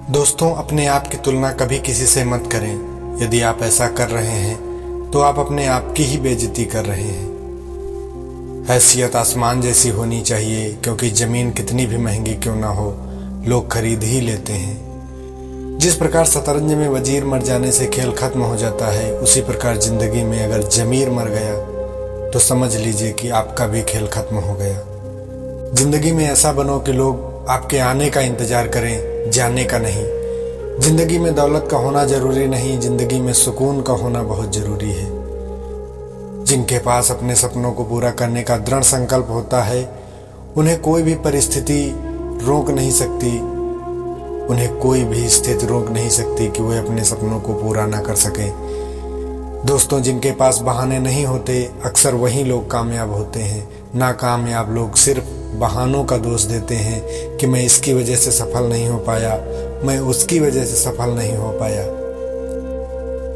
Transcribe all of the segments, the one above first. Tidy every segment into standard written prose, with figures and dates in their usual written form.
दोस्तों, अपने आप की तुलना कभी किसी से मत करें। यदि आप ऐसा कर रहे हैं तो आप अपने आप की ही बेइज्जती कर रहे हैं। हैसियत आसमान जैसी होनी चाहिए, क्योंकि ज़मीन कितनी भी महंगी क्यों ना हो, लोग खरीद ही लेते हैं। जिस प्रकार शतरंज में वजीर मर जाने से खेल खत्म हो जाता है, उसी प्रकार ज़िंदगी में अगर ज़मीर मर गया तो समझ लीजिए कि आपका भी खेल खत्म हो गया। ज़िंदगी में ऐसा बनो कि लोग आपके आने का इंतज़ार करें, जाने का नहीं। ज़िंदगी में दौलत का होना ज़रूरी नहीं, ज़िंदगी में सुकून का होना बहुत ज़रूरी है। जिनके पास अपने सपनों को पूरा करने का दृढ़ संकल्प होता है, उन्हें कोई भी परिस्थिति रोक नहीं सकती, उन्हें कोई भी स्थिति रोक नहीं सकती कि वे अपने सपनों को पूरा ना कर सकें। दोस्तों, जिनके पास बहाने नहीं होते, अक्सर वही लोग कामयाब होते हैं। नाकामयाब लोग सिर्फ बहानों का दोष देते हैं कि मैं इसकी वजह से सफल नहीं हो पाया, मैं उसकी वजह से सफल नहीं हो पाया।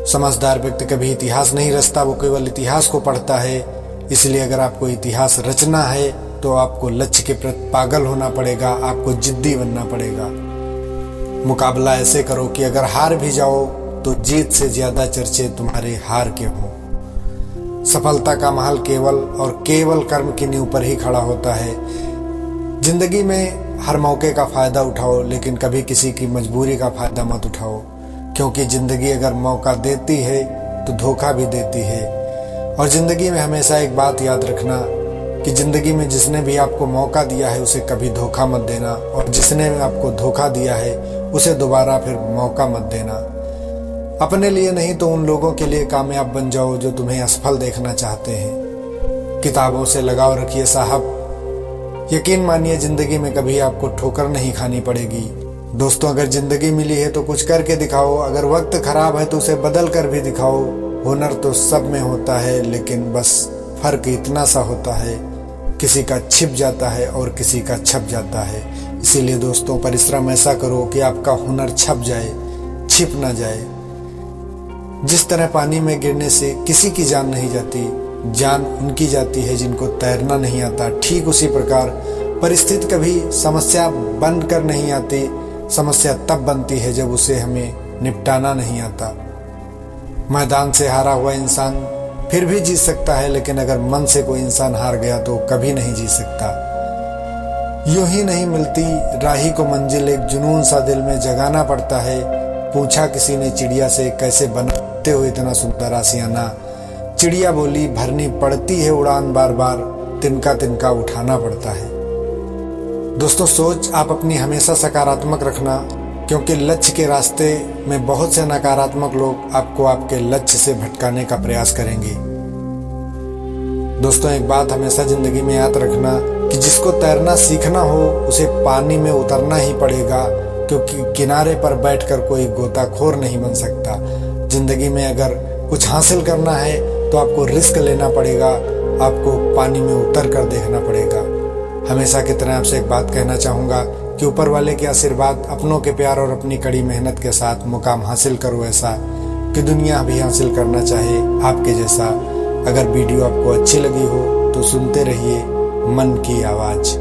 समझदार व्यक्ति कभी इतिहास नहीं रचता, वो केवल इतिहास को पढ़ता है। इसलिए अगर आपको इतिहास रचना है तो आपको लक्ष्य के प्रति पागल होना पड़ेगा, आपको जिद्दी बनना पड़ेगा। मुकाबला ऐसे करो कि अगर हार भी जाओ तो जीत से ज्यादा चर्चे तुम्हारे हार के हों। सफलता का महल केवल और केवल कर्म की नींव पर ही खड़ा होता है। जिंदगी में हर मौके का फ़ायदा उठाओ, लेकिन कभी किसी की मजबूरी का फ़ायदा मत उठाओ, क्योंकि ज़िंदगी अगर मौका देती है तो धोखा भी देती है। और ज़िंदगी में हमेशा एक बात याद रखना कि ज़िंदगी में जिसने भी आपको मौका दिया है उसे कभी धोखा मत देना, और जिसने आपको धोखा दिया है उसे दोबारा फिर मौका मत देना। अपने लिए नहीं तो उन लोगों के लिए कामयाब बन जाओ जो तुम्हें असफल देखना चाहते हैं। किताबों से लगाव रखिए साहब, यकीन मानिए ज़िंदगी में कभी आपको ठोकर नहीं खानी पड़ेगी। दोस्तों, अगर ज़िंदगी मिली है तो कुछ करके दिखाओ, अगर वक्त खराब है तो उसे बदल कर भी दिखाओ। हुनर तो सब में होता है, लेकिन बस फर्क इतना सा होता है, किसी का छिप जाता है और किसी का छप जाता है। इसीलिए दोस्तों, परिश्रम ऐसा करो कि आपका हुनर छप जाए, छिप ना जाए। जिस तरह पानी में गिरने से किसी की जान नहीं जाती, जान उनकी जाती है जिनको तैरना नहीं आता, ठीक उसी प्रकार परिस्थिति कभी समस्या बनकर नहीं आती। समस्या तब बनती है जब उसे हमें निपटाना नहीं आता। मैदान से हारा हुआ इंसान फिर भी जीत सकता है, लेकिन अगर मन से कोई इंसान हार गया तो कभी नहीं जीत सकता। यूं ही नहीं मिलती राही को मंजिल, एक जुनून सा दिल में जगाना पड़ता है। पूछा किसी ने चिड़िया से, कैसे बनाते हो इतना सुंदर आशियाना? चिड़िया बोली, भरनी पड़ती है उड़ान बार बार, तिनका तिनका उठाना पड़ता है। दोस्तों, सोच आप अपनी हमेशा सकारात्मक रखना, क्योंकि लक्ष्य के रास्ते में बहुत से नकारात्मक लोग आपको आपके लक्ष्य से भटकाने का प्रयास करेंगे। दोस्तों, एक बात हमेशा जिंदगी में याद रखना कि जिसको तैरना सीखना हो उसे पानी में उतरना ही पड़ेगा, क्योंकि किनारे पर बैठकर कोई गोताखोर नहीं बन सकता। जिंदगी में अगर कुछ हासिल करना है तो आपको रिस्क लेना पड़ेगा, आपको पानी में उतर कर देखना पड़ेगा। हमेशा की तरह आपसे एक बात कहना चाहूँगा कि ऊपर वाले के आशीर्वाद, अपनों के प्यार और अपनी कड़ी मेहनत के साथ मुकाम हासिल करो ऐसा कि दुनिया भी हासिल करना चाहे आपके जैसा। अगर वीडियो आपको अच्छी लगी हो तो सुनते रहिए मन की आवाज़।